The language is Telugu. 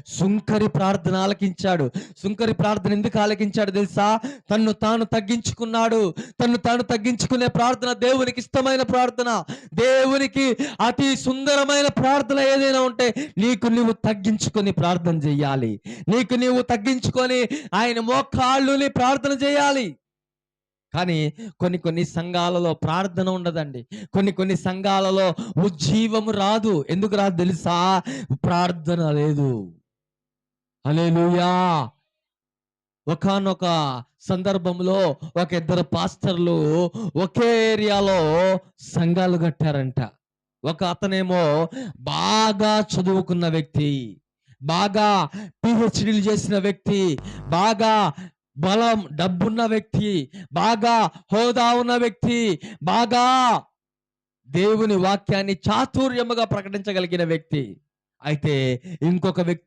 సుంకరి ప్రార్థన ఆలకించాడు. సుంకరి ప్రార్థన ఎందుకు ఆలకించాడు తెలుసా? తన్ను తాను తగ్గించుకున్నాడు. తన్ను తాను తగ్గించుకునే ప్రార్థన దేవునికి ఇష్టమైన ప్రార్థన. దేవునికి అతి సుందరమైన ప్రార్థన ఏదైనా ఉంటే నీకు నువ్వు తగ్గించుకొని ప్రార్థన చేయాలి. నీకు నీవు తగ్గించుకొని ఆయన మోకాళ్ళుని ప్రార్థన చేయాలి. కానీ కొన్ని సంఘాలలో ప్రార్థన ఉండదండి. కొన్ని సంఘాలలో ఉజ్జీవము రాదు. ఎందుకు రాదు తెలుసా? ప్రార్థన లేదు. హల్లెలూయా. ఒకానొక సందర్భంలో ఒక ఇద్దరు పాస్టర్లు ఒకే ఏరియాలో సంఘాలు కట్టారంట. ఒక అతనేమో బాగా చదువుకున్న వ్యక్తి, బాగా పిహెచ్డీలు చేసిన వ్యక్తి, బాగా బలం డబ్బున్న వ్యక్తి, బాగా హోదా ఉన్న వ్యక్తి, బాగా దేవుని వాక్యాన్ని చాతుర్యముగా ప్రకటించగలిగిన వ్యక్తి. అయితే ఇంకొక వ్యక్తి